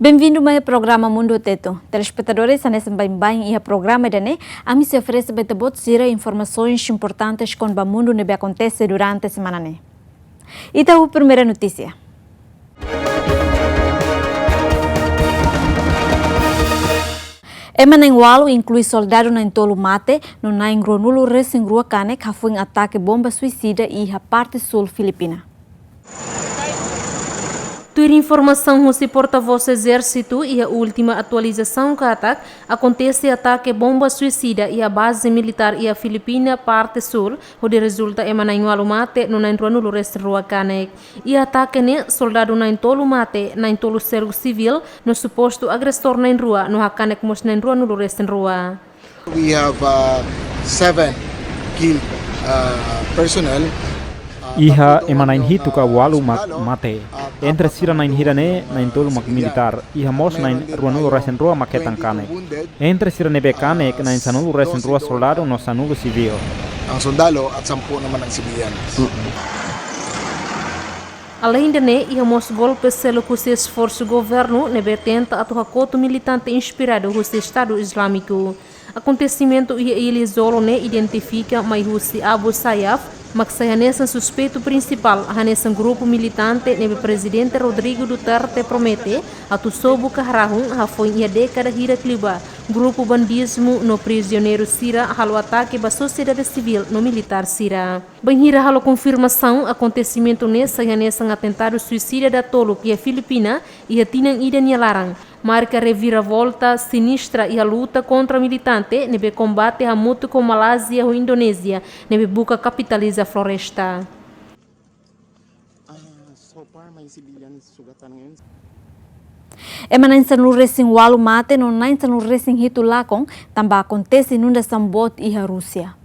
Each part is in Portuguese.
Bem-vindo ao programa Mundo Teto. Telespectadores, nesse bem e programa de a mim se oferece para informações importantes com o mundo que acontece durante a semana. Então, a primeira notícia. Emanengualo inclui soldado na Intolo Mate, no Naingronulu Resingrua Cane, que foi um ataque bomba suicida e a parte sul filipina. Tuir informação do porta-voz exército e a última atualização que acontece ataque bomba suicida e a base militar e a Filipina parte sul, onde resulta Emanengualo Mate no Naingronulu Resingrua Cane. E ataque ne soldado na Intolo Mate, na Intolo Sergo Civil, no suposto agressor na rua, no Hakane Kmos na Naingronulu Resingrua. We have 7 killed personnel. Iha emanain hitu ka walu mate. Entre sira nain hirane nain tolu mak militar. Iha mos nain ruanulu resen rua maketang kane. Entre sira nebe kane nain sanulu resen rua soldado no sanulu civil. Ang sundalo at 10 naman ang sibilyan. Além de iha mos golpes selo com seu esforço governo nebe tenta atu hakoto militante inspirado do Estado Islâmico. Acontecimento iha ele zolo identifica mai Husi Abu Sayyaf, mas nesse suspeito principal, nesse grupo militante, o presidente Rodrigo Duterte promete a tu sobo carrahun foi em década hira cliba, grupo bandismo no prisioneiro Sira halo ataque ba sociedade civil no militar Sira. Bem hira halo confirmação acontecimento nesse atentado suicida da Tolo que é Filipina e a tinang ida larang. Marca reviravolta sinistra e a luta contra militante nebe combate a mútuo com Malásia ou Indonésia nebe buca capitaliza a floresta. Emanan sanul resing walu mate no nain sanul resing hitu lakong tamba acontece inundação bot e a Rússia.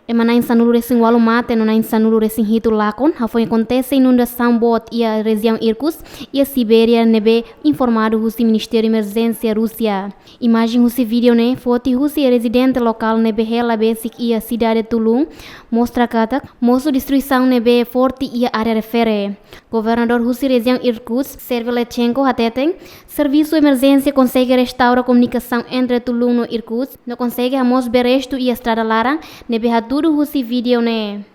Emanain sanulu resing walu mate no nain sanulu resing hitu lakon foi acontece inundação bot e a região Irkutsk e a Sibéria nebe informado o Ministério de Emergência Rússia. Imagem o vídeo ne foto o residente local nebe hela basic e a cidade de Tulum mostra kata moço destruição nebe forte e a área refere. Governador Russi região Irkutsk Serveletchenko hateten serviço de emergência consegue restaurar a comunicação entre Tulum e Irkutsk não consegue amos beresto e a estrada larang nebe hatu Husi vídeo ne.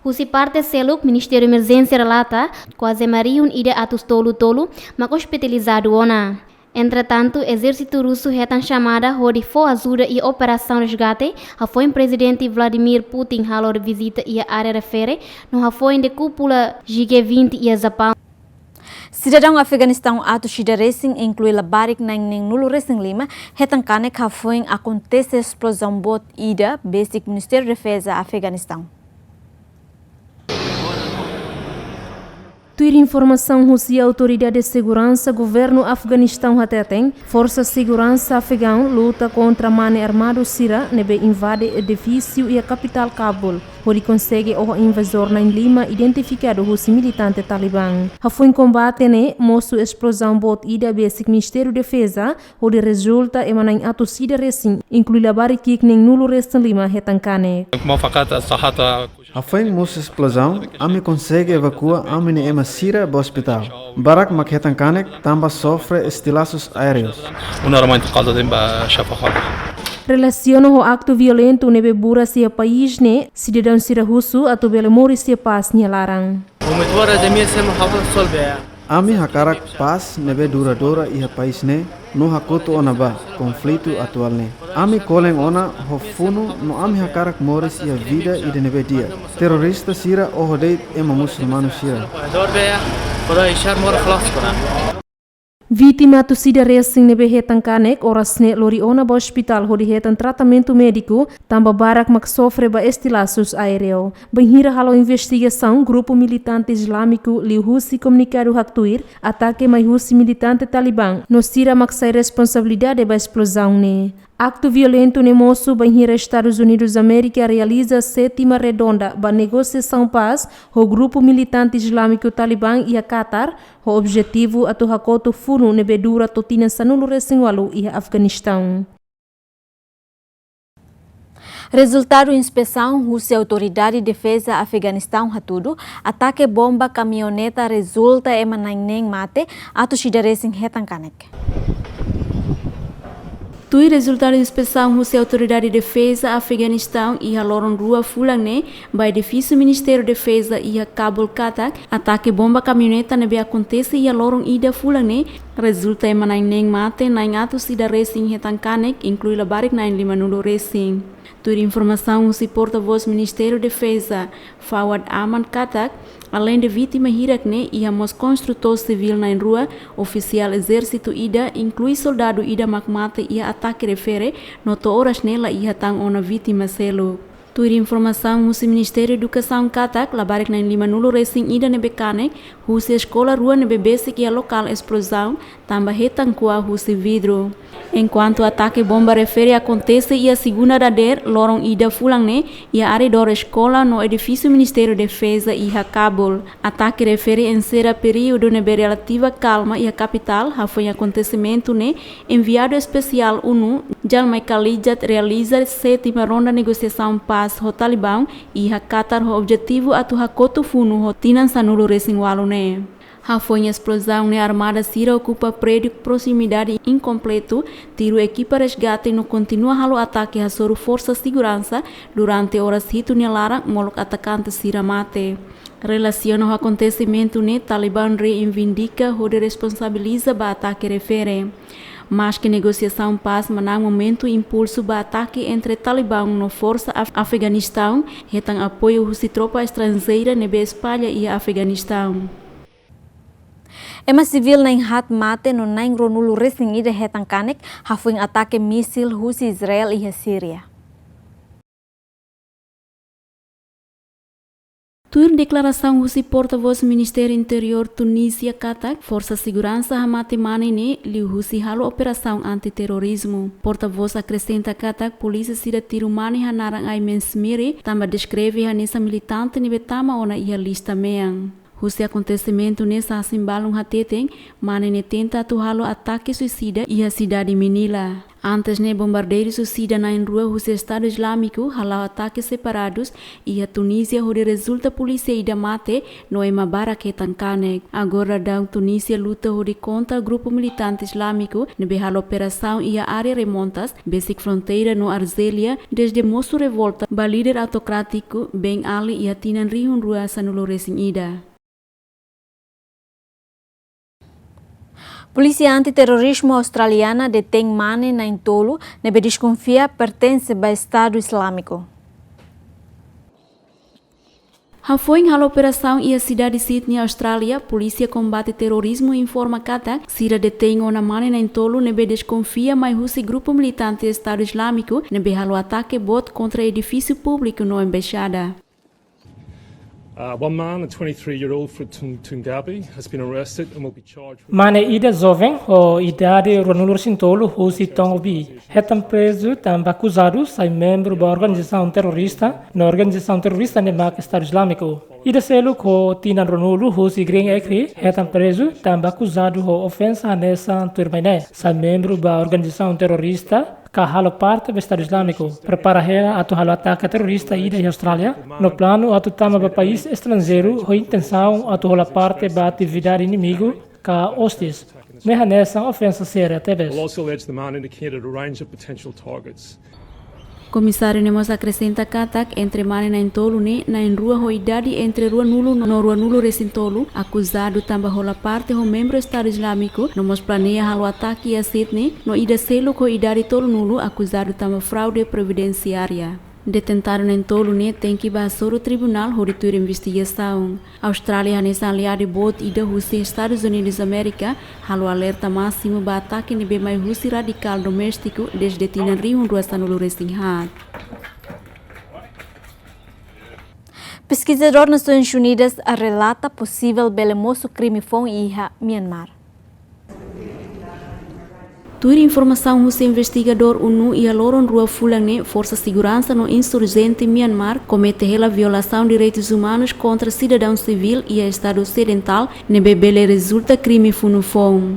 Husi parte seluk Ministério de Emergência relata quase mariun ide atus tolu mas hospitalizado ona. Entretanto, exército russo retan chamada onde foi ajuda e operação resgate, foi o presidente Vladimir Putin halo de visita e a área refere, no foi de cúpula G20 e a Japão. Cidadão Afeganistão ato shida racing inclui la barik nang nulu racing lima hetan kane ka foi acontece explosão bot ida basic Ministério de Defesa Afeganistão. Tuir informação Rússia Autoridade de Segurança Governo Afeganistão tem Força Segurança Afegão luta contra mane armado Sira nebe invade edifício e a capital Kabul onde consegue o invasor na Lima identificado os militante Talibã. Foi em combate ne moço explosão bot ida basic Ministério de Defesa onde resulta emanan atosida recém inclui la barikik ning nulo restan Lima hetankane. Foi em moço explosão ami consegue evacuar ami ema Sira para o hospital. Barak maketan kanek tambah sofre estilhaços aéreos. Relaciona o acto violento nebe bura sia país ne cidadão sira russo atau bele mori sia paz nia larang. Ami hakarak paz nebe dura iha país ne no hakoto onaba conflito atual ne. Ami koleng ona hofunu no ami hakarak moris ia vida e de nebe dia. Terrorista sira ohodeit ema musulmano sira. Vítima tu sida racing nebe hetan kanek oras ne lori ona ba hospital hodi hetan tratamento médico tamba barak mak sofre ba estilhaços aéreo. Benhira halo investigação grupo militante islâmico li Husi comunicado haktuir ataque mai Husi militante Talibã no sira mak sai responsabilidade ba explosão ne. Acto violento ne moço Benhira Estados Unidos da América realiza a 7ª redonda ba negociação paz o grupo militante islâmico Talibã e a Qatar o objetivo atu hakoto funu nebe dura totina sanulu resingwalu e Afeganistão. Resultado inspeção Rússia Autoridade de Defesa Afeganistão hatudo, ataque bomba caminhoneta resulta em manang mate, ato shidaresing hetangkanek. Tui resultado da inspeção Rússia Autoridade de Defesa Afeganistão e a loron rua Fulane, by edifício Ministério de Defesa e a Kabul Katak, ataque bomba caminhoneta nebe acontece e a loron ida Fulane, resulta em manang mate, naing atos ida racing hetangkanek, inclui labarik naing 5 minuto racing. Tui informação o porta-voz Ministério de Defesa, Fawad Aman Katak, além de vítima hirakne e amos construtor civil na rua, oficial exército ida, inclui soldado ida makmate e ataque refere, noto horas nela e hatang ona vítima selo. Tui informação o Ministério de Educação Katak, labarik na 5 minuto racing ida nebekane, husi escola rua nebe basic e a local explosão, tamba hetang kua husi vidro. Enquanto o ataque bomba refere acontece e a segunda dader, lorong ida fulangne e a área da escola no edifício Ministério de Defesa e a Kabul. Ataque refere em ser a período nebe relativa calma e a capital, foi acontecimento ne enviado especial ONU, Jalmai Khalijat realiza 7ª ronda negociação paz ho Talibã e a Qatar o objetivo atu hakoto funu ho tinan sanulu racing walune. Foi uma explosão na armada Síria ocupa prédio proximidade incompleto, tiro equipa resgate no continua halo ataque a soro força segurança durante horas hito nelara molok atacante Síria mate. Relaciona o acontecimento ne Talibã reivindica o de responsabiliza ba ataque refere. Mas que negociação paz manang momento impulso ba ataque entre Talibã no força Afeganistão, retang apoio husi tropa estrangeira nebe Espanha e Afeganistão. Ema civil na hat mate no naing ronulu racing ida hetangkanek hafuing ataque misil husi Israel e a Síria. Tur declaração husi porta-voz Ministério Interior Tunísia Katak, Força Segurança hamate manene liu husi halo operação antiterrorismo. Porta-voz acrescenta Katak, polícia sira tiro mane hanarang ai mensmiri, tamba descreve hanessa militante ni betama ona ia lista meang. Husi acontecimento nessa simbalung hateten, manene tenta tu halo ataque suicida e a cidade Manila. Antes ne bombardeio suicida na rua husi Estado Islâmico, halau ataques separados e a Tunísia onde resulta polícia ida mate no emabara que tankanek. Agora da Tunísia luta onde contra grupo militante islâmico nebe halo operação e a área remontas, basic fronteira no Argélia, desde moço revolta, ba líder autocrático Ben Ali e a tinan rihun rua sanulo racing ida. Polícia antiterrorismo australiana detém mane na Intolo, nebe desconfia pertence ao Estado Islâmico. Foi em operação e a cidade de Sydney, Austrália, polícia combate terrorismo informa kata, sira detém ona mane na Intolo, nebe desconfia mais husi grupo militante Estado Islâmico, nebe halo ataque bot contra edifício público no embaixada. One man, a 23-year-old from Tungabi, has been arrested and will be charged with... Mane ida jovem o idade ronulur sintolo husi tongobi. Hetam preso também acusado sai membro da organização terrorista, na organização terrorista nemak Estado Islâmico. Ida selo ko tinan ronulu husi green ekri, hetam preso também acusado ho ofensa nessa turmaine, sai membro da organização terrorista ka halo parte do Estado Islâmico. Prepara ela atu halo ataque terrorista ida em Austrália. No plano atu tama ba país estrangeiro ho intenção atu halo parte ba atividade inimigo ka hostis. Neha nessa ofensa séria tebes. Will also allege the man indicated a range of potential targets. Comissário Nemos acrescenta katak entre mane na Intolo ne na rua ho idade entre rua nulo no rua nulo recintolo acusado também rola parte ho membro Estado Islâmico nomos planeia halo ataque a Sydney no ida selo ko idade tolo nulo acusado também fraude previdenciária. Detentado na Intolo ne tem que passar o tribunal ho ritur investigação. Austrália nessa aliado bot ida husi Estados Unidos da América halo alerta máximo ba ataque nebe mai husi radical doméstico desde tinan riun rua sanulu resinghat. Pesquisador nas Nações Unidas relata possível belemoso crime fom em Myanmar. Tur informação do investigador ONU e a loron rua Fulangne, Força Segurança no insurgente Myanmar, comete a violação de direitos humanos contra cidadão civil e a Estado Ocidental, nebe bele resulta crime funufon.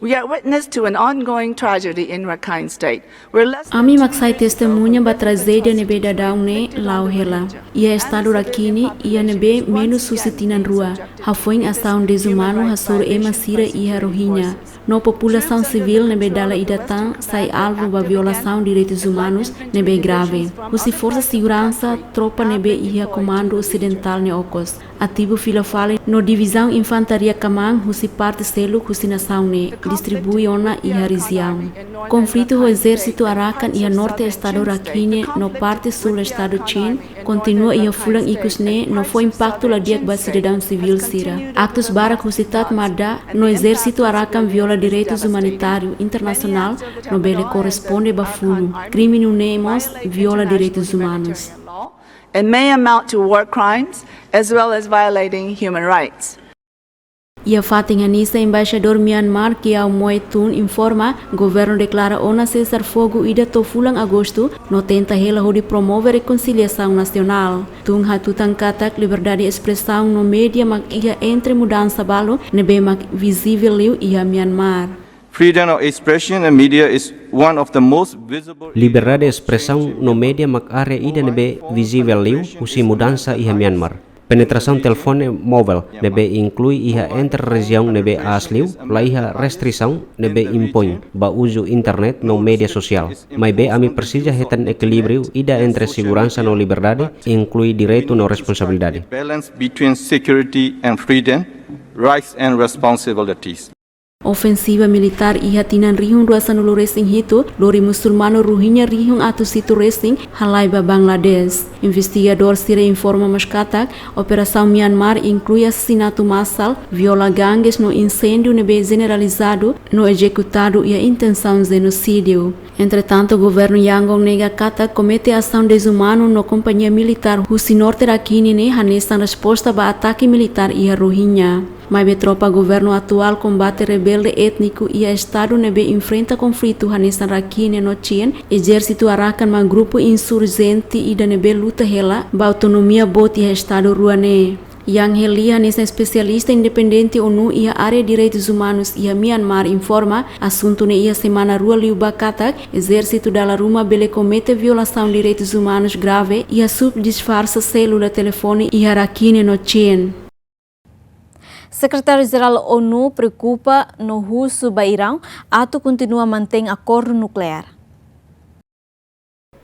We are witness to an ongoing tragedy in Rakhine State, where less than Ami maksai testemunha ba tragédia nebe dadau ne lau hela. Ia estado Rakhine ia nebe menos susitinan rua. Hafoing ação desumano hasoro ema sira ia Rohingya. No população civil nebe dala idatan sai alvo ba violação de direitos humanos nebe grave. Usi força segurança tropa nebe ia comando ocidental ne okos. Ativo filofale no divisão infantaria Kamang husi parte selo husi nação ne distribui ona ia região. Conflito o exército Arakan ia norte estado Rakhine no parte sul estado Chin continua ia fulang ikus ne no foi impacto la diak ba cidadão civil sira. Actos barak husitat mada no exército Arakan viola direitos humanitário internacional no bele corresponde ba fulu. Crime nemos viola direitos humanos. and may amount to war crimes as well as violating human rights. Ia fating anisa embaixador Myanmar que ao Moetun informa governo declara ona cessar fogo ida to fulang agosto no tenta hela hodi promover reconciliação nacional. Tung hatutan katak liberdade de expressão no media mak ia entre mudança balo nebe mak visível liu ia Myanmar. Freedom of expression and media is one of the most visible. Liberdade de expressão no media mak area ida nebe visível liu usi mudança ia Myanmar. Penetração telefone móvel nebe inclui iha entre região nebe asliu, la iha restrição nebe impõe ba uso internet no media social. Mas be ami precisa hetan equilíbrio ida entre segurança no liberdade inclui direito no responsabilidade. Balance between security and freedom, rights and responsibilities. Ofensiva militar iha tinan rihung ruasan ulu racing hito, lori musulmano Rohingya rihung atu situ racing halai ba Bangladesh. Investigador sira informa maskatak, operação Myanmar inclui assassinato massal, viola gangues no incêndio nebe generalizado, no executado e a intenção genocídio. Entretanto, o governo Yangon nega kata comete ação desumano no companhia militar Husi Norte Rakhine ne hanesan resposta ba ataque militar iha Rohingya. Mas be tropa governo atual combate rebelde étnico e a estado nebe enfrenta conflito hanesan Rakhine no Chien, exército Arakan ma grupo insurgente e da nebe luta hela ba autonomia bot e estado ruane. Yang Helia nessa especialista independente ONU e a área de direitos humanos e a Myanmar informa assunto ne ia semana rua liu bakatak exército da Ruma bele comete violação de direitos humanos grave e a subdisfarça célula telefone e a Rakhine no Chien. Secretário-Geral ONU preocupa no russo ba Irão, ato continua mantém acordo nuclear.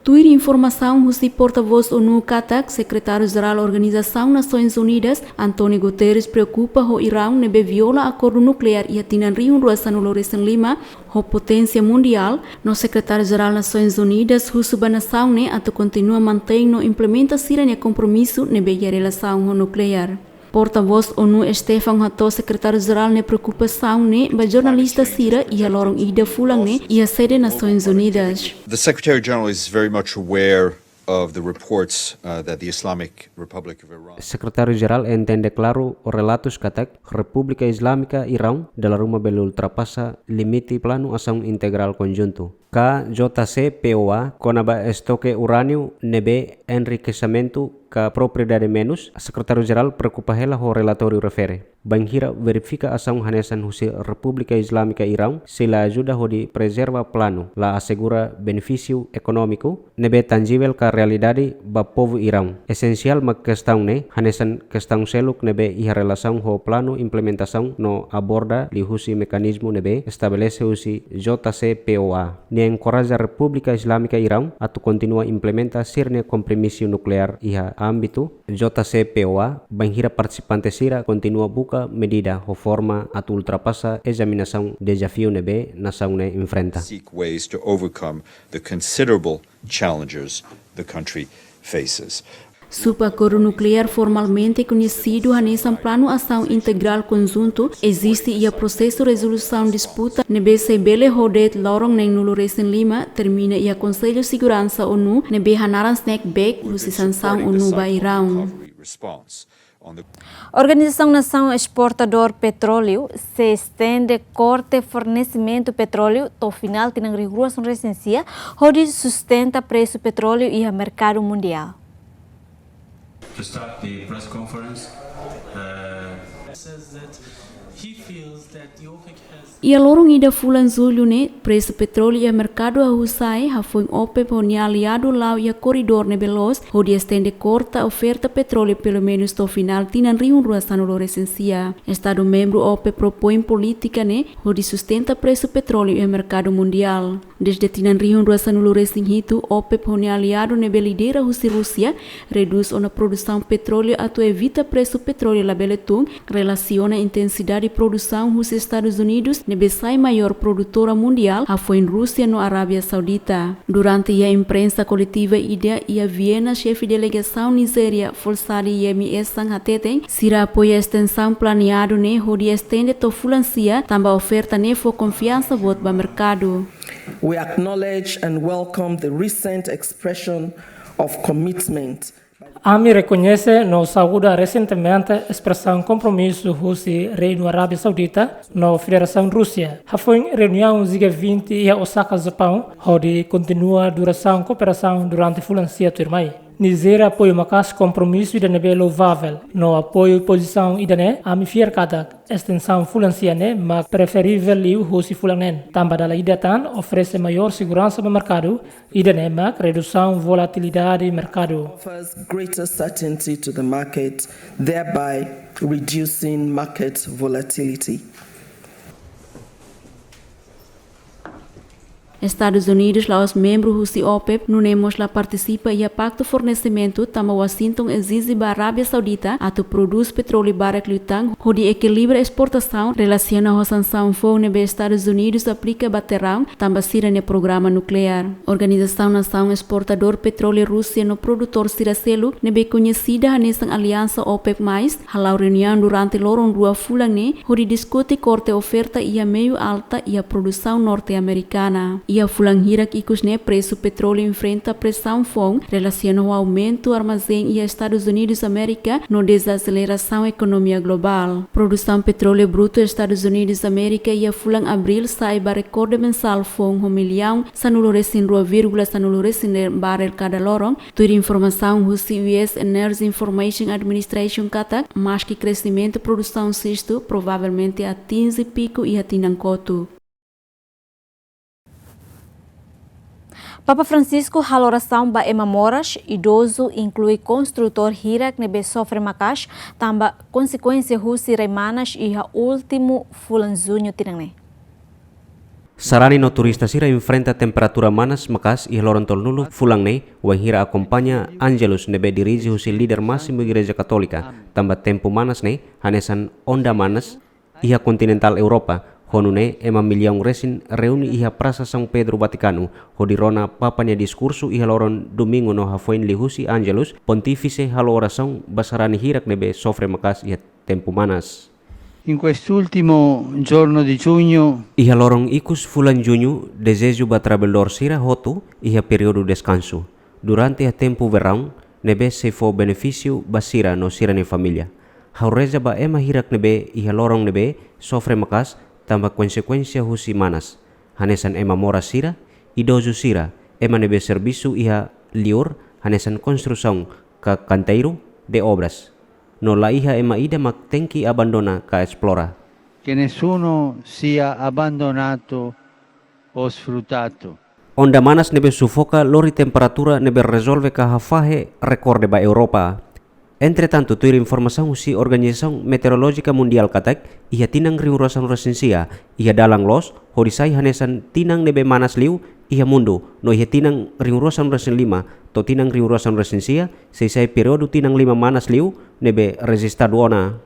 Tuir informação Husi porta-voz ONU Katak, secretário-geral da Organização Nações Unidas, António Guterres preocupa o Irão nebe viola acordo nuclear e atinan riun ruasan ulo recen lima, ho potência mundial, no secretário-geral Nações Unidas, Husu banação ne ato continua mantém no implementa sirane compromisso nebe a relação nuclear. Porta-voz ONU Stefan Hato, secretário-geral ne preocupação ne ba jornalista sira e a lorong ida fulang ne e a sede Nações Unidas. The Secretary-General is very much aware of the reports that the Islamic Republic of Iran. Secretário-Geral entende claro o relatos katak República Islâmica Irão da Ruma bele ultrapassa limite plano ação integral conjunto. KJCPOA conaba estoque urânio nebe enriquecimento ka propriedade menos, secretário-geral preocupa hela ho relatório refere. Banghira verifica ação hanesan husi República Islâmica Irão se la ajuda ho di preserva plano, la assegura benefício econômico nebe tangível ka realidade ba povo Irão. Essencial ma questão ne hanesan questão seluk nebe iha relação ho plano implementação no aborda li husi mecanismo nebe estabelece husi JCPOA. Ne encoraja República Islâmica Irão atu continua implementa sirne compromisso nuclear iha âmbito JCPOA, banhira participante sira continua buka medida ho forma atu ultrapassa examinação desafio nebe nação ne enfrenta. Seek ways to overcome the considerable challenges the country faces. Subacordo nuclear formalmente conhecido nesse plano ação integral conjunto existe e o processo de resolução disputa nebe se bele rodet lorong neng nulo recen lima termina e a Conselho de Segurança ONU nebe hanaran snack back lusi sanção ONU ba Irão. Organização Nação Exportador Petróleo se estende corte fornecimento petróleo to final tinang regulação recência onde sustenta preço petróleo e a mercado mundial. To start the press conference, says that Ia lorong ida fulan julho ne, preço petróleo e mercado ahusai foi OPEP onde aliado lá e corredor ne belos, onde estende corta oferta petróleo pelo menos to final tinan riun rua sanulor essencia. Estado membro OPEP propõe política ne, onde sustenta preço petróleo e mercado mundial. Desde tinan riun rua sanulor essenhito, OPEP onde aliado ne belidera Rússia reduz a produção petróleo ato evita preço petróleo la beletung, relaciona intensidade de produção dos Estados Unidos nebesai maior produtora mundial foi em Rússia no Arábia Saudita. Durante a imprensa coletiva ida e a Viena, chefe de delegação Nigéria, Folsari Yemi Esang Hateten, sira apoia a extensão planeado ne onde estende to fulancia, também oferta ne for confiança voto ba mercado. We acknowledge and welcome the recent expression of commitment. AMI reconhece no saúda recentemente a expressão compromisso Rússia Reino Arábia Saudita na Federação Rússia. Foi reunião G20 e a Osaka, Japão, onde continua a duração cooperação durante a fulancia turmai. Nigéria apoia macas compromisso e nebe louvável. No apoio e posição idane, AMI fier cada extensão fulancia ne, mas preferível liu Rússia fulanen. Também da idatan oferece maior segurança no mercado, idane mas redução volatilidade mercado. Offers greater certainty to the market, thereby reducing market volatility. Estados Unidos, lá os membros da OPEP, não nemos lá participa e a pacto fornecimento, também Washington exige para a Arábia Saudita a tu produz petróleo para Clutang, onde equilibra a exportação, relaciona a sanção fogo nebe Estados Unidos aplica baterão, também sira no programa nuclear. Organização Nação Exportador Petróleo Rússia no produtor Siracelo, nebe conhecida nessa aliança OPEP+, halau reunião durante loron rua fulane, onde discute corte oferta e a meio alta e a produção norte-americana. E a fulang hirak ikus ne preço petróleo enfrenta pressão fong relaciona ao aumento armazém e Estados Unidos América no desaceleração economia global. Produção petróleo bruto Estados Unidos América e a fulang abril sai para recorde mensal fong 1 milhão sanulores em 2,sanulores barrel cada lorong. Tudo informação do US Energy Information Administration kata, mas que crescimento produção sisto provavelmente atinge pico e atinancoto. Papa Francisco haloração ba ema moras, idoso inclui construtor hirak nebe sofre macas, tamba consequência husi remanas e a último fulanzunho tirane. Sarani no turista sira enfrenta temperatura manas macas e lorontol nulu fulang ne, wahira acompanha Angelus nebe dirige husi líder máximo Igreja Católica, tamba tempo manas ne, hanesan onda manas, e a continental Europa, honune ema milhão resin reuni iha Praça São Pedro Vaticano, hodirona papanya discurso iha loron domingo no hafoin lihusi Angelus, pontífice halo oração basarani hirak nebe sofre macas iha tempo manas. In quest'ultimo giorno di giugno, iha lorong ikus fulan junho, desejo batrabeldor sira hotu iha período descanso. Durante a tempo verão, nebe se fo benefício basira no sirane família. Haureza ba ema hirak nebe iha lorong nebe sofre macas, tambah konsekuensia husi manas. Hanesan ema mora sira, idoso sira, ema nebe serviço iha liur, hanesan construção ka canteiro de obras. No la iha ema ida mak tenki abandona ka explora. Che nessuno sia abbandonato o sfruttato. Onda manas nebe sufoca lori temperatura nebe resolve ka hafahe recorde ba Europa. Entretanto, tuir informação si Organização Meteorológica Mundial katak, iha tinang riurasan resensia, iha dalang los, horisai hanesan tinang nebe manas liu, iha mundo, no iha tinang riurasan resen 5, to tinang riurasan resensia, seisai periodo tinang 5 manas liu, nebe resistaduona.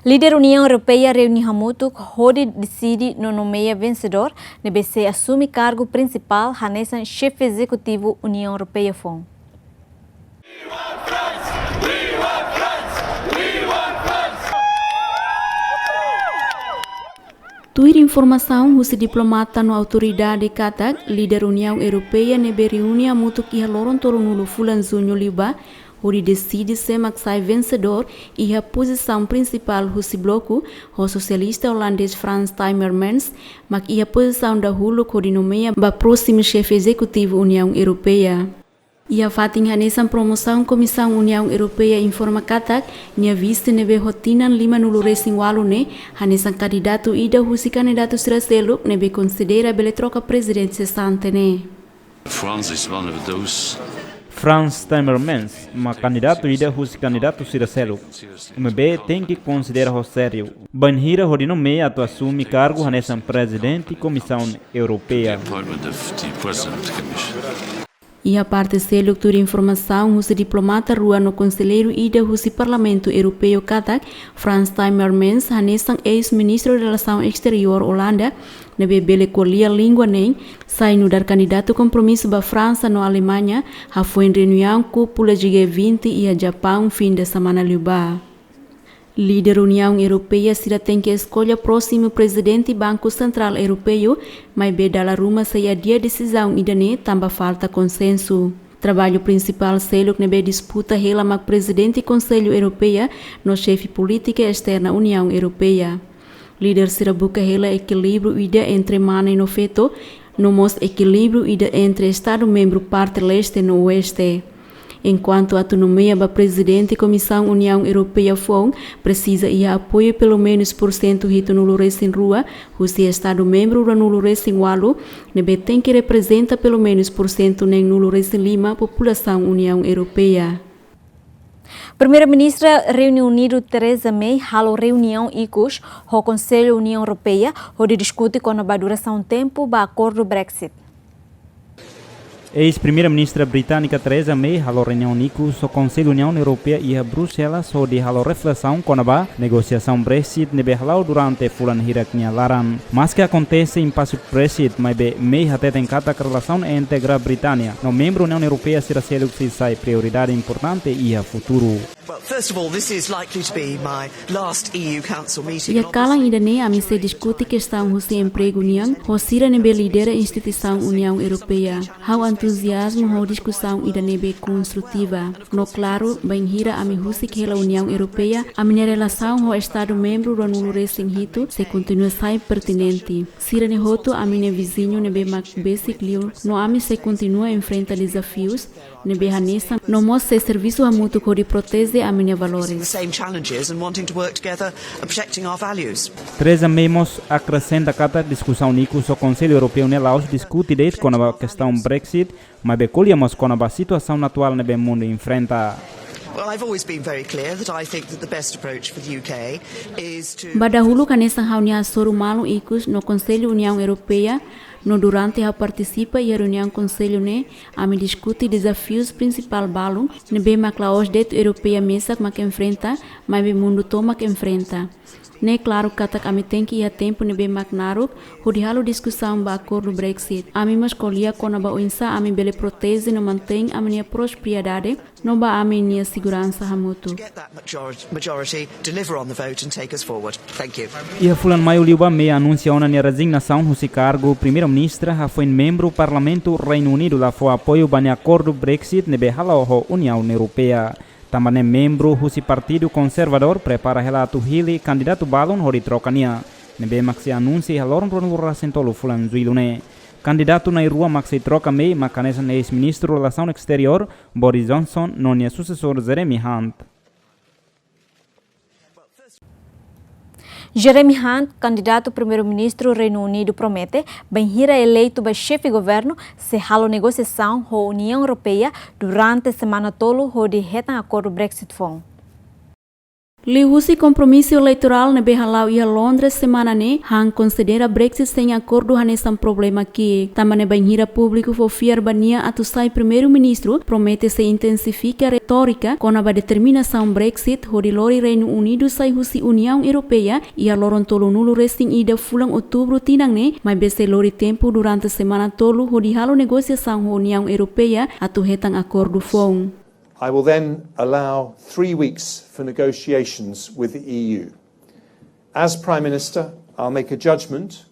Líder União Europeia reuni hamutuk, hodi decide no nomeia vencedor, nebe se assume cargo principal, hanesan chefe executivo União Europeia fon. Tuir informação husi diplomata no autoridade katak, líder União Europeia nebe reuni hamutuk iha loron torunulu fulan junho liba, onde decide se maksai vencedor e a posição principal husi bloco, o socialista holandês Frans Timmermans, mas e a posição da hulu que nomeia ba próximo chefe executivo União Europeia. Ia fating hanesan promoção Comissão União Europeia informa katak nia vista nebe rotinan 5 nulu racing walune hanesan candidato ida husi candidato siraselu nebe considera bele troca presidente sestante ne. France is one of those. Frans Timmermans, uma candidato ida husi candidato siraselu. MB tem que considerar sério. Banhira hodino me atu assumi cargo hanesan presidente Comissão Europeia. E a parte selo de informação, o diplomata rua no conselheiro ida o Parlamento Europeu katak, Frans Timmermans, hanesan ex-ministro de Relação Exterior Holanda, nebe bele colia língua nem, sai no dar candidato compromisso ba França no Alemanha, ha foi em reunião cúpula de G20 e a Japão fim de semana luba. Líder União Europeia será tem que escolher próximo presidente Banco Central Europeu, mas bedala ruma saia dia decisão idane tamba falta consenso. Trabalho principal selo que nebe disputa rela mak presidente Conselho Europeia no chefe política externa União Europeia. Líder será busca rela equilíbrio ida entre mana e no feto, no mos equilíbrio ida entre Estado membro parte leste e no oeste. Enquanto a autonomia da presidente Comissão União Europeia FON precisa e apoio pelo menos % hito no recém rua, o se Estado membro no recém walu, nebe tem que representa pelo menos % nem no recém lima população União Europeia. Primeira-ministra Reino Unido Theresa May halo reunião ICUS, o Conselho União Europeia, onde discute com a duração tempo do acordo Brexit. Ex-primeira-ministra britânica Theresa May halo reunião ICUS, o Conselho União Europeia e a Bruxelas, onde halo reflexão com a negociação Brexit nebe halau durante fulan hiraknya laran. Mas que acontece em passo Brexit, mas May até tem cada relação entre a Britânia. No membro União Europeia será selo que sai prioridade importante e a futuro. Well, first of all, this is likely to be my last EU Council meeting. E a kalang idane a se discute questão do emprego união, o sira nebe lidera instituição União Europeia. How entusiasmo ho discussão idane be construtiva. No claro, bem hira a mi husi que a União Europeia, a minha relação ho Estado membro no recém hito se continua sai pertinente. Sira ne hoto a minha vizinho nebe mak basic liu, no a mi se continua enfrenta desafios, nebe hanesa, no mos se serviço a mútuo co de protege a minha valores. Theresa May acrescenta cada discussão nico o Conselho Europeu nelaus discute desde com a questão Brexit, mas becolhemos com a situação atual no mundo enfrenta. Well, I've always been very clear that I think that the best approach for the UK is to Badahulu kanesa haunia soru malu ikus no Conselho União Europeia no durante a participa e a reunião Conselho ne a me discute desafios principal balu ne be maclaos det europeia mesa que enfrenta, mas be mundo toma que enfrenta. Ne claro kata kami tem que ir a tempo ne be macnaro halo discussão ba acordo Brexit. Ami mas colia kona ba oinsa ami bele protege no mantém a minha prosperidade no ba ami nia segurança hamutu. get that majority, deliver on the vote and take us forward. Thank you. E a fulan maio liuba me anuncia uma resignação no cargo primeira-ministra foi membro do Parlamento Reino Unido lá foi apoio ba acordo Brexit ne be halo União Europeia. Também membro do Partido Conservador prepara relato hili candidato balon hori trocania. Nebe maxi anunci haloron ronura sentolo fulan zuilune. Candidato na rua maxi troca mei macanesa ex-ministro Relação Exterior Boris Johnson non é sucessor Jeremy Hunt. Jeremy Hunt, candidato primeiro-ministro do Reino Unido, promete bem-hira eleito para chefe de governo se halo negociação com a União Europeia durante a semana tolo onde retam acordo Brexit fon. Lihusi compromisso eleitoral na Behalau e a Londres semana ne han considera Brexit sem acordo hanesan problema aqui. Também banhira público fofiar bania atu sai primeiro-ministro promete se intensifica a retórica com a determinação Brexit hori lori Reino Unido sai husi União Europeia e a loron tolo nulo resting ida fulang outubro tinang ne mas bese lori tempo durante a semana tolo hori halo negociação ho União Europeia atu hetang acordo fong. I will then allow 3 weeks for negotiations with the EU. As Prime Minister, I'll make a judgment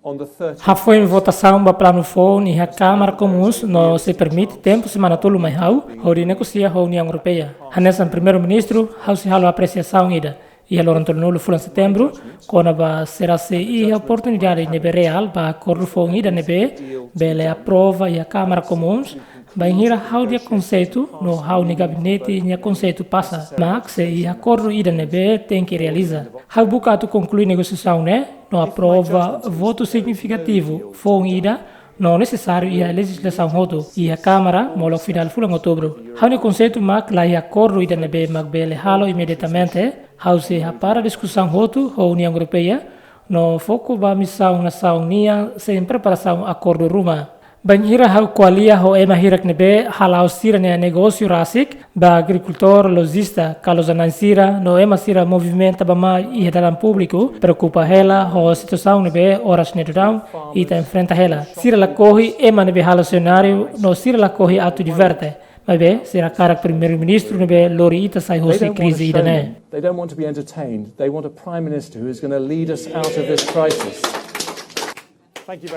on the 30th. Foi em votação para plano fone e a Câmara Comuns não se permite tempo semana tolo mais hau, onde negocia a União Europeia. Hanesan primeiro-ministro, hau se halo apreciação ida. E a loron tolo nulo fulan setembro, quando ba será se e a oportunidade nebe real ba acordo fone ida nebe, bele aprova e a Câmara Comuns, Banhira how dia conceito, no how ni gabinete nia conceito passa, mas se e acordo ida nebe tem que realizar. How buka tu conclui negociação né, no aprova voto significativo, foi ida não necessário e a legislação rodo e a Câmara molo final fulang outubro. How ni conceito mak lá e acordo ida nebe magbele halo imediatamente, how se para discussão rodo a União Europeia, no foco ba missão nação nia sem preparação acordo Roma. Banhira hau kualia ho ema hirak nebe halau sira ne negócio rasik ba agricultor logista kalos anansira no ema sira movimento bama e dalam público preocupa hela ho situação nebe horas nedudão e ta enfrenta hela sira la corri ema nebe halacionário no sira la corri atu diverte mas be sira karak primeiro-ministro nebe lori ita sai hosi crise idane. They don't want to be entertained. They want a prime minister who is going to lead us out of this crisis.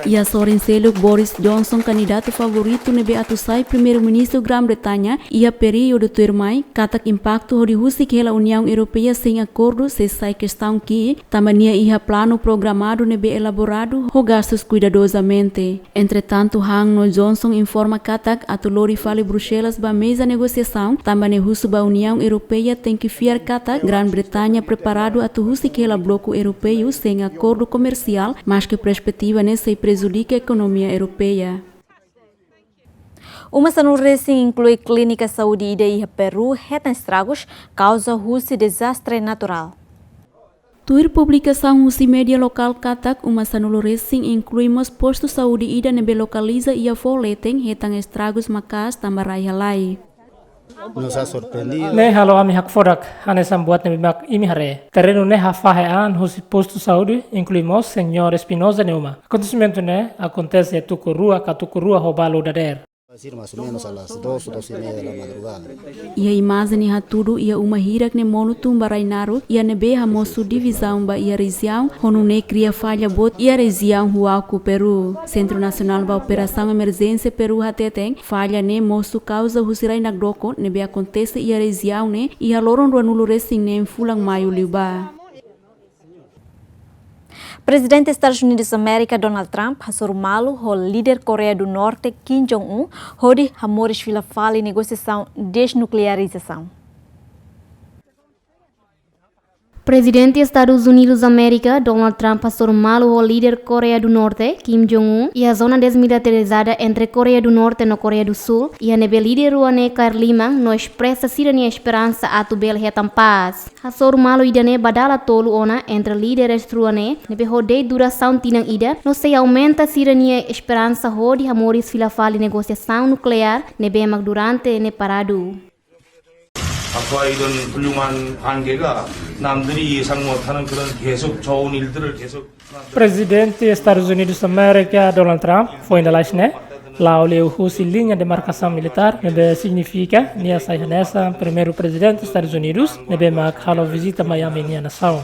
E a Sorenseluk Boris Johnson, candidato favorito nebe atusai primeiro-ministro Grã-Bretanha e a período termai, katak impacto hori husik hela União Europeia sem acordo se sai questão que tamania iha plano programado nebe elaborado ho gastos cuidadosamente. Entretanto, hang no Johnson informa katak atulori fale Bruxelas ba mesa negociação, tambane husu ba União Europeia tem que fiar katak Grã-Bretanha preparado atu husik hela bloco europeu sem acordo comercial, mas que perspectiva se prejudica a economia europeia. Uma sanurresi inclui clínica saúde ida e Peru retam estragos causa russo desastre natural. Tuir publicação russo média local katak uma sanurresi inclui mas posto saúde ida nebe localiza e a foleten retam estragos macas tambarai halai. Nos ha sorprendido. Ne halo ami hak fodak hanesam buat ne bimak imi hare. Terreno ne ha fahean husi posto saúde incluímos senhor Espinosa Neuma. Acontecimento ne acontece tukurua ho balo dader. Más o menos a las 2 o 2:30 de la madrugada. E a imagem ha tudo e a uma hirak ne monu tumbarainaro e a nebe ha mosu divisão ba e a região honu ne cria falha bot e a região Huacu Peru. Centro Nacional ba Operação Emergência Peru hateteng falha ne mosu causa husirai nagdoko nebe acontece e a região ne e a loron ruanulo resing ne fulang maio liuba. Presidente dos Estados Unidos da América Donald Trump hasor malu ho líder Coreia do Norte Kim Jong-un hodi hamoris fila fala negociação desnuclearização. Presidente dos Estados Unidos da América, Donald Trump, passou mal o líder Coreia do Norte, Kim Jong-un, e a zona desmilitarizada entre Coreia do Norte e Coreia do Sul, e a nebe líder Ruane Karlima não expressa sirania esperança a tubel retam paz. Passou mal o idane badala tolo ona entre líderes Ruane, nebe rodei duração tinang ida, não se aumenta sirania esperança hodi hamoris filafali negociação nuclear, nebe mag durante ne parado. 아까 이런 훌륭한 관계가 남들이 예상 못하는 그런 계속 좋은 일들을 계속 Presidente dos Estados Unidos da América, Donald Trump, foi na Lachne. Lá olhou a linha de marcação militar, que significa nia sai nessa primeiro presidente dos Estados Unidos, nebe mak halo visita Miami nia nação.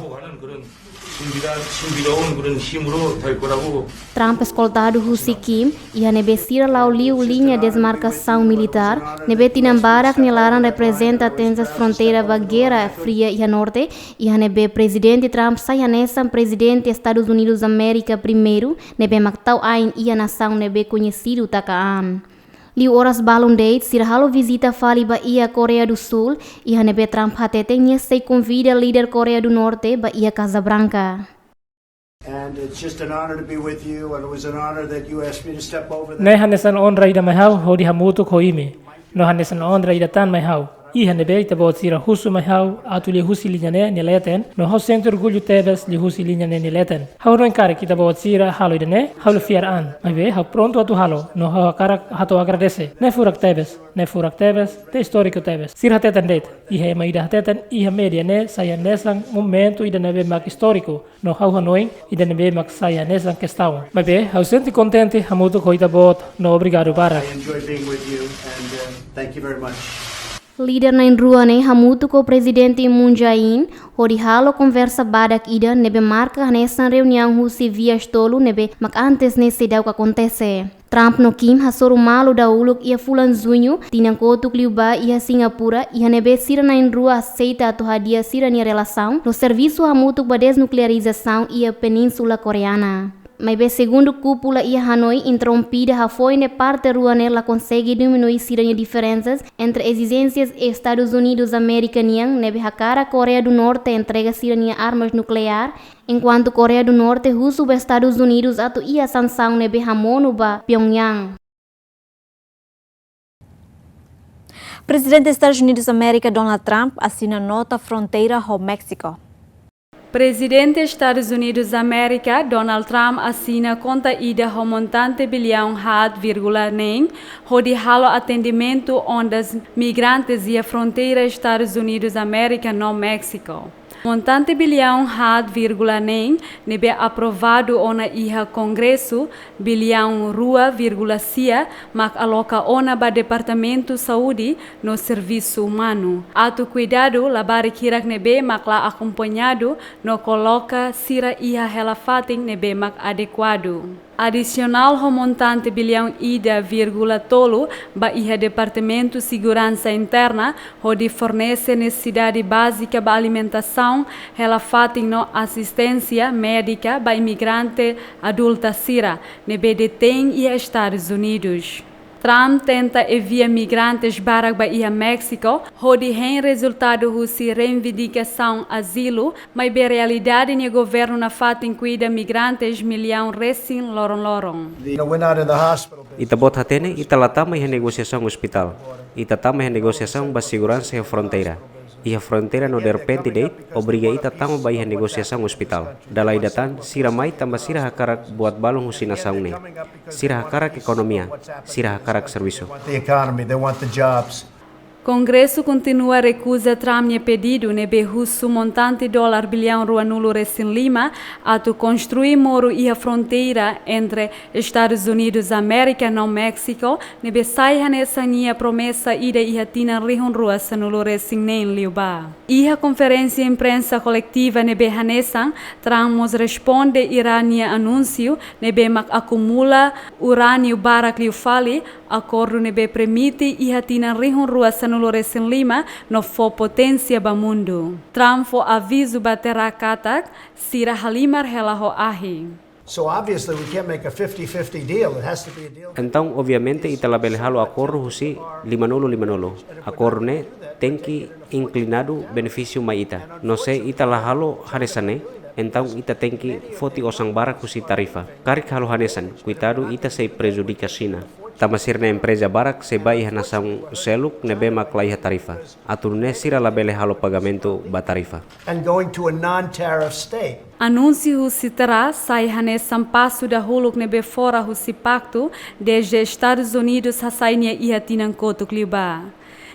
Trump escoltado Husi Kim e a nebe sira lá liu linha de desmarcação militar, nebe tinambarak nilaran representa tensas fronteira da Guerra Fria e a Norte e a nebe presidente Trump sai nessa presidente dos Estados Unidos da América primeiro, nebe maktau ain e a nação nebe conhecido takaan. Liu horas balon date sir halo visita fali ba ia Coreia do Sul e a nebe Trump hatetenya sei convida líder Coreia do Norte ba ia Casa Branca. And it's just an honor to be with you, and it was an honor that you asked me to step over there. Ne hanesan onra ida mahau hodi hamutuk hoimi. No hanesan onra ida tan mahau. I hanebe ita bot sira husu mahau atuli husi linyane nileten. No hau centro orgulho tebes li husi linyane nileten. Hau no encare kita bot sira halo idane hau fiar an. Mabe hau pronto atu halo. No hau karak hato agradece. Ne furak tebes, te histórico tebes. Sira hatetan det. Ihe ma ida hatetan iha media ne saya nesang momento ida nebe mak histórico. No hau hanoing ida nebe mak saya nesang questão. Mabe hau senti contente hamutuk hoita bot. No obrigado barak. I enjoy being with you, and thank you very much. Líder na Ruane hamutu ko presidente Moon Jae-in, hori halo conversa badak ida nebe marca nessa reunião husi via stolo nebe mak antes nesse dau que acontece. Trump no Kim hasoro malo da uluk ia fulan junho tinang kotuk liuba ia Singapura ia nebe sira na rua aceita atu hadia sira ni relação no serviço hamutu ba desnuclearização ia península coreana. mas be segundo cúpula e Hanoi interrompida ha foi ne parte ruane la consegue diminuir siranha diferenças entre exigências Estados Unidos americanian nebe hakara Coreia do Norte entrega siranha armas nuclear enquanto Coreia do Norte russo be Estados Unidos atu ia sanção nebe hamonu ba Pyongyang. Presidente dos Estados Unidos da América Donald Trump assina nota fronteira com México. Presidente dos Estados Unidos da América Donald Trump assina conta ida ao montante bilhão $1,9 de halo atendimento ondas migrantes e a fronteira Estados Unidos da América no México. Montante bilhão $1,9 nebe aprovado ona iha Congresso bilhão $1,6 mak aloca ona ba Departamento Saúde no Serviço Humano. Atu cuidado labari kirak nebe mak la acompanhado no coloca sira iha helafating nebe mak adequado. Adicional ao montante bilhão $1,3 ba iha Departamento Segurança Interna onde fornece necessidade básica ba alimentação ela fating no assistência médica ba imigrante adulta sira nebe detém e Estados Unidos. Trump tenta enviar migrantes para a México, onde tem resultado de reivindicação asilo, mas a realidade no governo na fatin cuida migrantes milhão recém lorong. Ita bot hatene ita latama a negociação hospital. Ita tama a negociação ba segurança e fronteira. E a fronteira no de repente date obriga ita tama ba a negociação hospital. Dalai datan sira mai tamba sira hakarak buat balong husinasaung ne. Sira hakarak ekonomia, sira hakarak serviço. Congresso continua a recusa Trump pedido nebe russo montante $1 bilhão nulo recém Lima a construir muro e a fronteira entre Estados Unidos da América e México nebe sai nessa nia promessa ida e a tina rihun rua nulo recém nem liuba. E a conferência imprensa coletiva nebe hanesan Trump mos responde irania anúncio nebe mak acumula urânio barak liu fali acordo nebe permite e a tina rihun rua nulo recém Lima no fo potência ba mundo. Trump fo aviso batera katak sira halimar hela ho ahi. So obviously we can't make a 50-50 deal. It has to be a deal. Então, obviamente, ita label halo acordo husi 5-5. Acordo ne tem que inclinado benefício mai ita. No se ita la halo haresane. Então ita tem que foti osang barak husi tarifa. Karik halo hanesan, cuidado ita se prejudica China. Tamasir na empresa barak se bai hanasang seluk nebe maklaiha tarifa. Aturne sira labele halo pagamento ba tarifa. And going to a non-tariff state. Anúncio husi terá sai hanesan passo da huluk nebe fora husi pacto desde Estados Unidos hasainia iha tinan kotuk liba.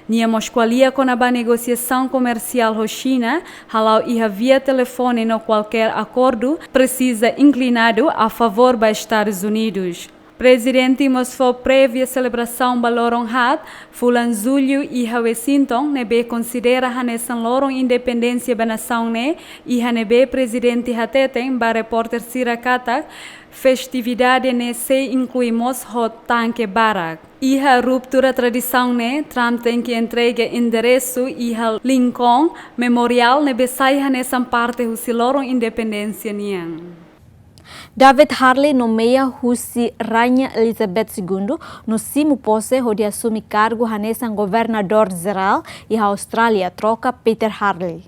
Nia mosqualia com a negociação comercial com China, halau iha via telefone no qualquer acordo, precisa inclinado a favor dos Estados Unidos. Presidente mostrou prévia celebração balorong hat, fulan julho e Washington nebe considera hanesan lorong independência da nação ne e hanebe presidente hateten ba repórter Sira Katak festividade ne se incluímos ho tanque barak. Iha ruptura tradição ne Trump tem que entrega endereço iha Lincoln Memorial nebe sai hanesan parte husi lorong independência niang. David Harley nomeia Husi Rainha Elizabeth II no cimo posse onde assume cargo hanesan governador-geral e a Austrália troca Peter Harley.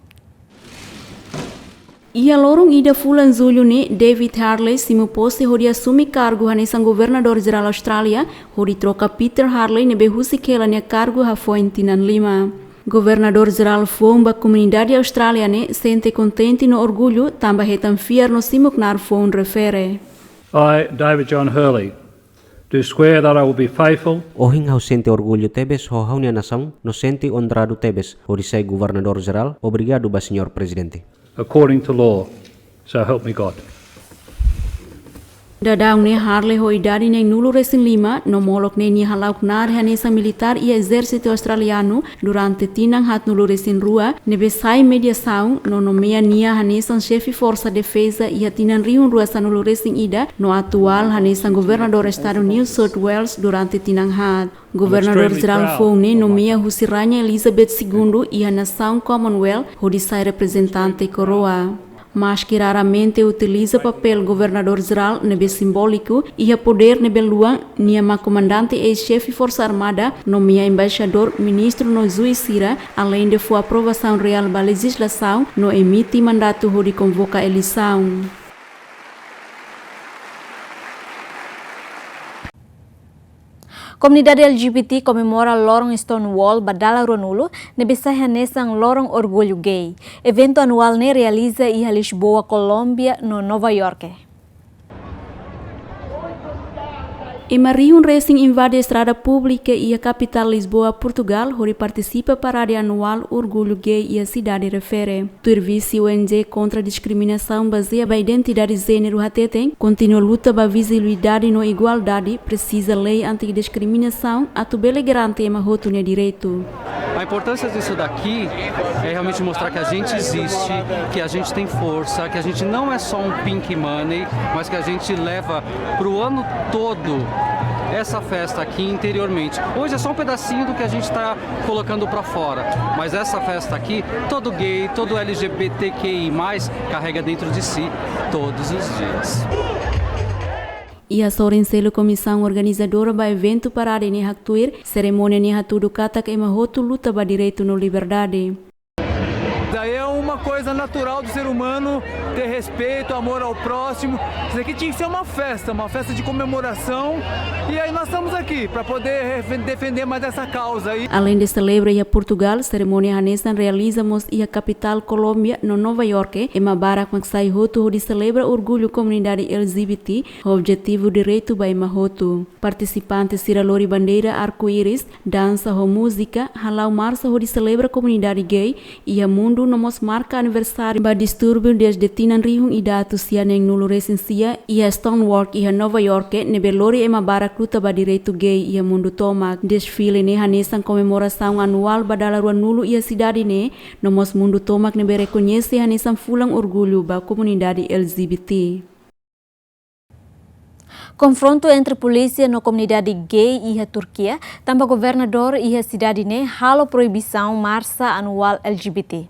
Ia lorong ida fulan julho ne David Harley cimo posse onde assume cargo hanesan governador-geral Austrália onde troca Peter Harley nebe Husi kelania cargo ha foi tinan lima. Governador-geral Fomba comunidade australiana sente contente no orgulho tamba hetan fiar no simuknar Fon refere. I, David John Hurley, do swear that I will be faithful. Ohing hau sente orgulho tebes ho haunia nação no sente honrado tebes orisai governador-geral obrigado ba senhor presidente. According to law, so help me God. Dadang ne Harley ho idade ne nulo recém Lima no molok ne ni halauk nar hanesa militar e exército australiano durante tinang hat nulo recém rua nebe sai mediação no nomea nia hanesa chefe força defesa e tinan riun rua sa nulo recém ida no atual hanesa governador estado New South Wales durante tinang hat. Governador-geral Fone nomea Husi Rainha Elizabeth II e a nação Commonwealth ho di sai representante coroa. mas que raramente utiliza papel governador-geral nebe simbólico e a poder nebe luang niama comandante ex-chefe Força Armada nomia embaixador ministro no Zuisira, além de sua aprovação real da legislação, no emite mandato de convocar eleição. Comunidade LGBT comemora Lorong Stonewall Badala Ronulo, nebesaya nesang Lorong Orgulho Gay. Evento anual ne realiza em Lisboa, Colômbia, no Nova York. E Mariun Racing invade a estrada pública e a capital Lisboa, Portugal, onde participa para a parada anual Orgulho Gay e a cidade refere. O serviço ONG contra a discriminação baseada na identidade de gênero HTT continua a luta para a visibilidade e igualdade, precisa lei antidiscriminação, a tubele garante e mahoto no direito. A importância disso daqui é realmente mostrar que a gente existe, que a gente tem força, que a gente não é só um pink money, mas que a gente leva para o ano todo essa festa aqui interiormente. Hoje é só um pedacinho do que a gente está colocando para fora, mas essa festa aqui, todo gay, todo LGBTQI+, carrega dentro de si todos os dias. E a Sorencelo comissão organizadora do evento parada em Hactuir, cerimônia em Hatudo Katak e Mahoto luta para direito no liberdade. Daí é uma coisa natural do ser humano ter respeito, amor ao próximo. Isso aqui tinha que ser uma festa de comemoração. E aí nós estamos aqui para poder defender mais essa causa aí. Além de celebrar em Portugal, cerimônia hanesa realizamos em a capital Colômbia, no Nova York, e Mabara com sai roto de celebra orgulho comunidade LGBT, o objetivo direito by Mahoto. Participantes tira lori bandeira arco-íris, dança ou música, halau marcha de celebra comunidade gay e a mundo nomos marca aniversário ba distúrbio desde tinan rihung idatu sia neng nulu resensia e a Stonewall e a Nova York nebe lori e Mabara luta ba direito gay e a mundo tomak. Desfile ne hanesan comemoração anual badala rua nulo e a cidade ne nomos mundo tomak nebe reconhece hanesan fulang orgulho ba comunidade LGBT. Confronto entre polícia na comunidade gay e a Turquia, também governador e a cidade ne halo proibição marcha anual LGBT.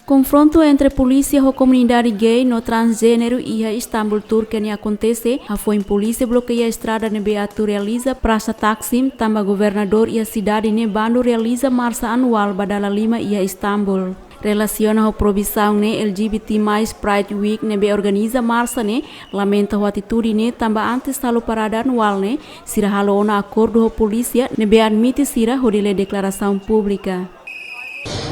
Confronto entre polícia e a comunidade gay no transgênero e a Istambul, Turquia, acontece. A foi polícia bloqueia a estrada ne Beatu realiza praça Taksim, também governador e a cidade ne bando realiza marcha anual badala Lima e a Istambul. Relaciona a proibição ne LGBT mais Pride Week ne be organiza marcha ne lamenta a atitude ne também antes da parada anual ne sira halo na acordo a polícia ne be admite sira hodile declaração pública.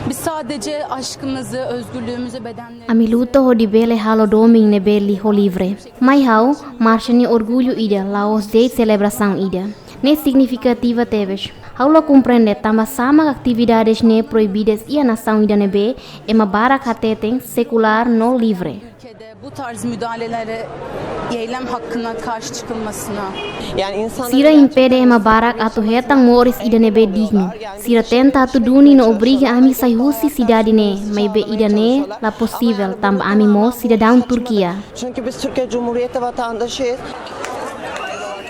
Biz sadece aşkımızı, özgürlüğümüzü, bedenlerimizi... A mi luta ho di bele halo doming ne beli ho livre. Mai hau, marcha ni orgulho ida, laos de celebração ida. Ne significativa teves. Haulo compreende também sama atividades ne proibidas e a nação ida ne be, e Mabara kateteng secular no livre. Bu tarz müdahalelere, eylem hakkına karşı çıkılmasına. Sira impede ema barak atu hetang moris ida nebe digno. Sira tenta atu duni no obriga ami sayhusi cidade ne, mai be ida ne la possível tam ami mo cidadão Turquia. Çünkü biz Türkiye Cumhuriyeti vatandaşıyız.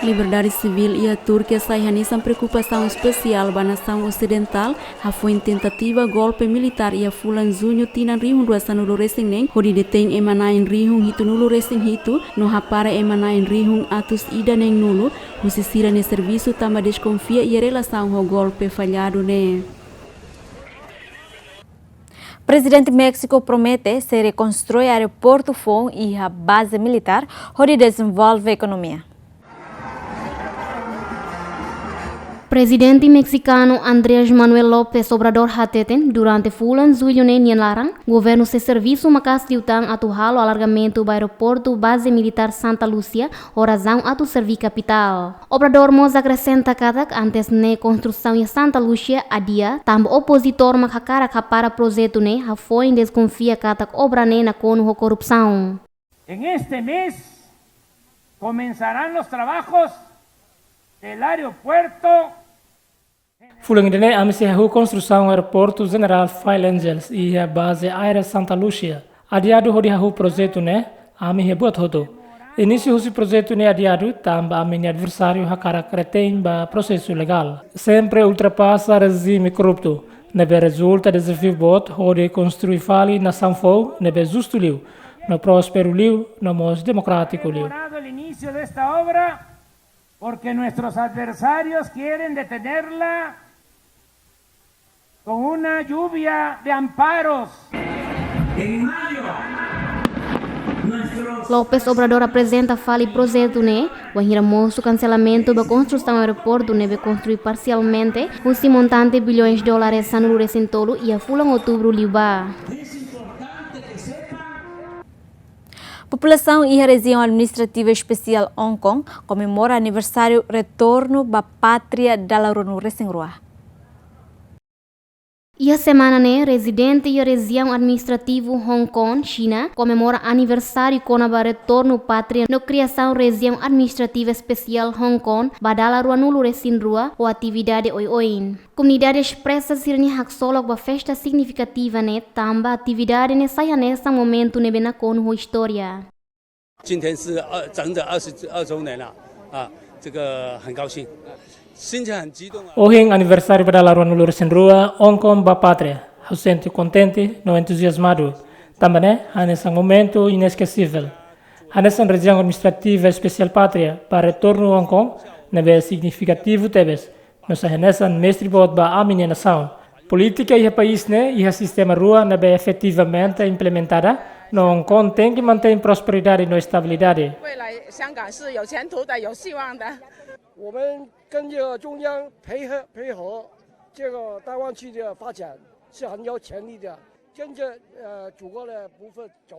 Liberdade civil e a Turquia sai hanesan preocupação especial para a nação ocidental, a foi tentativa golpe militar e a fulan junho tinan rihun dua sanulu resing neng, hodi deteng emana in rihun hitu nulu resing hitu, no hapara emana in rihun atus ida neng nulu, husisira ne serviço tamba desconfia e a relação ho golpe falhado ne. Presidente México promete se reconstrói aeroporto FON e a base militar, onde desenvolve a economia. Presidente mexicano Andrés Manuel López Obrador hateten durante fulan julho ne larang governo se serviço makas tiutang atu halo alargamento do aeroporto base militar Santa Lúcia razão atu servi capital. Obrador mos acrescenta katak antes ne construção em Santa Lúcia adia tambo opositor makakara kapara projeto ne ha foi desconfia katak obra ne na cono corrupção. En este mes comenzarán los trabajos del aeropuerto. Fulang dene amisi hahu construção aeroporto general File Angels e a base aérea Santa Lúcia. Adiado hodi hahu projeto ne ami hebuat hoto. Início husi projeto ne adiado tamba ami adversário hakara kreteng ba processo legal. Sempre ultrapassa regime corrupto. Nebe resulta desafio bot hode construir fali na sanfou nebe justo liu, no próspero liu, no mos democrático liu. El inicio de esta obra porque nuestros adversarios quieren detenerla con una lluvia de amparos. En mayo, López Obrador apresenta fali projeto né, o moço cancelamento da construção do aeroporto nebe construir parcialmente, com montante bilhões de dólares sanulu recentolo e a fulan outubro liba. População e a região administrativa especial Hong Kong comemora aniversário retorno da pátria da RONU recém-rua. E a semana, né, residente e a região administrativo Hong Kong, China, comemora aniversário com a retorno pátria na criação região administrativa especial Hong Kong, badala RONU recém-rua ou atividade oi-oin. Comunidade expressa sirni hak solok ba festa significativa, né, tamba atividade né saia nessa momento né bena com história. 今天是整整22周年了啊，这个很高兴。 Hoje aniversário para a RONU recém-rua, Hong Kong ba pátria. Eu sinto contente, no entusiasmado. Também é nesse momento inesquecível. Nessa região administrativa especial pátria para retorno Hong Kong, nebe significativo tebes. Nossa nessa mestre bot ba a minha nação. Política e país né e sistema rua nebe efetivamente implementada. No Hong Kong tem que manter prosperidade e estabilidade. 我们跟这个中央配合这个大湾区的发展是很有潜力的，跟着祖国的步伐走。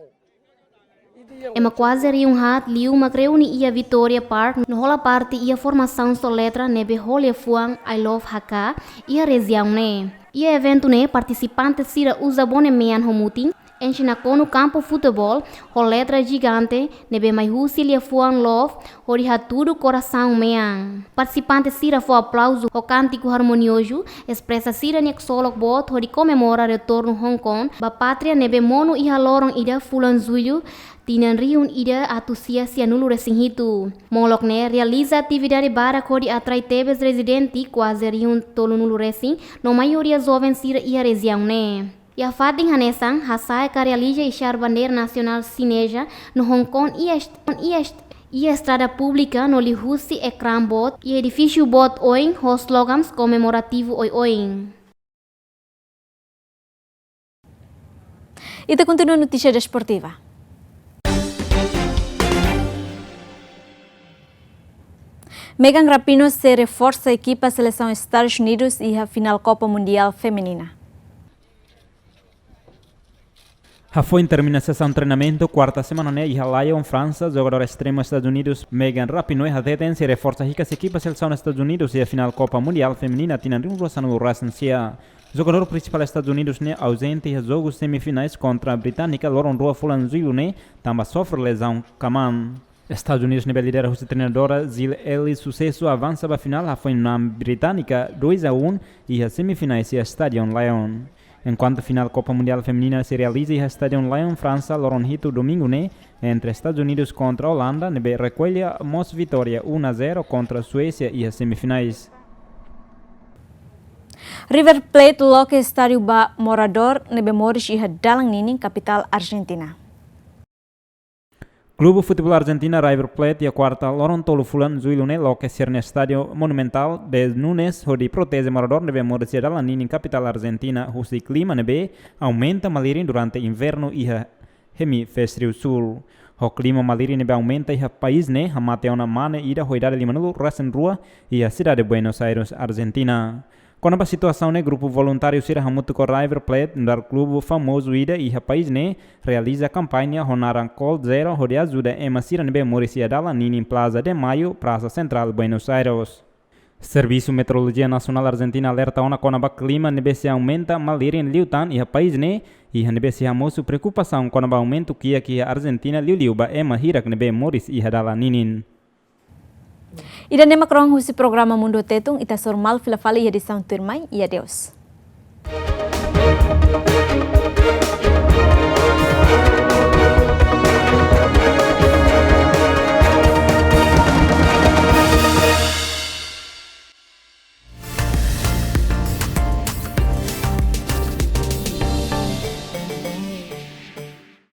Ema quase riunhat liu mak reuni ia Victoria Park no hola parte ia formação so letra nebe holia fuang I love Hakka ia região ne. Ia evento ne participantes sira usa bone mean homuting ensinako no campo futebol, ho letra gigante, nebe mai husilia fuang love, hori tudo coração meang. Participantes sira fo aplauso, ho cântico harmonioso, expressa sira nek solok bot, hori comemora retorno Hong Kong, ba pátria nebe mono iha lorong ida fulan zulho, tinan riun ida atusia sianulu recém-rito. Molok ne realiza atividade bara kodi atrai tebes residente quase riun tolunulu recém, no maioria jovens sira iha região ne. E a Fatin Hanesang, Hasai realiza ishar bandeira nacional cineja no Hong Kong e a estrada pública no Lihusi Ekram Bot e edifício Bot Oing, os slogans comemorativo Oing. E te continua a notícia desportiva. Megan Rapinoe se reforça a equipa seleção Estados Unidos e a final Copa Mundial Feminina. Foi em terminação treinamento, quarta semana né, e a Lyon, França, jogador extremo Estados Unidos, Megan Rapinoe, a DTN se reforça a equipa seleção Estados Unidos e a final Copa Mundial Feminina, tinha um roçano do Rassencia. Jogador principal Estados Unidos né, ausente em jogos semifinais contra a Britânica, Lauren Rua Fulan Zulu né, também sofre lesão Kaman. Estados Unidos nível lidera a treinadora Zil Ellis sucesso avança para a final, foi na Britânica 2-1 e a semifinais e a Stadion Lyon. Enquanto a final Copa Mundial Feminina se realiza em Stadion Lyon, França, Loronhito, domingo, né? Entre Estados Unidos contra a Holanda, nebe recolhe a vitória 1-0 contra a Suécia e as semifinais. River Plate loke estádio ba morador nebe moris iha dalang nining capital Argentina. Clube Futebol Argentina River Plate e a quarta Loron Tolo Fulan Zuilune loke sirne estádio monumental de Nunes hodi protege morador nebe moris iha dalang nining capital Argentina husi clima nebe aumenta malirin durante inverno iha hemisfério sul. O clima malirin nebe aumenta iha país ne hamateona mane ida hoidade limanulu rasen rua e a cidade de Buenos Aires, Argentina. Com a situação, né, grupo voluntário Sira Hamutu com River Plate, no clube famoso ida e a país né, realiza a campanha Honaran Cold Zero, onde ajuda a Sira nebe Moricia Dala Nini Plaza de Maio, Praça Central, Buenos Aires. Serviço Meteorologia Nacional Argentina alerta ona com a clima nebe se aumenta malaria em Liutan e a país né, e a nebe se hamosu preocupação com o aumento que a Argentina liuba ema hirak nebe Moris e Dala Ninin. Ida nema krong husi programa Mundo Tetung ita sormal filafali edição turmai e adeus.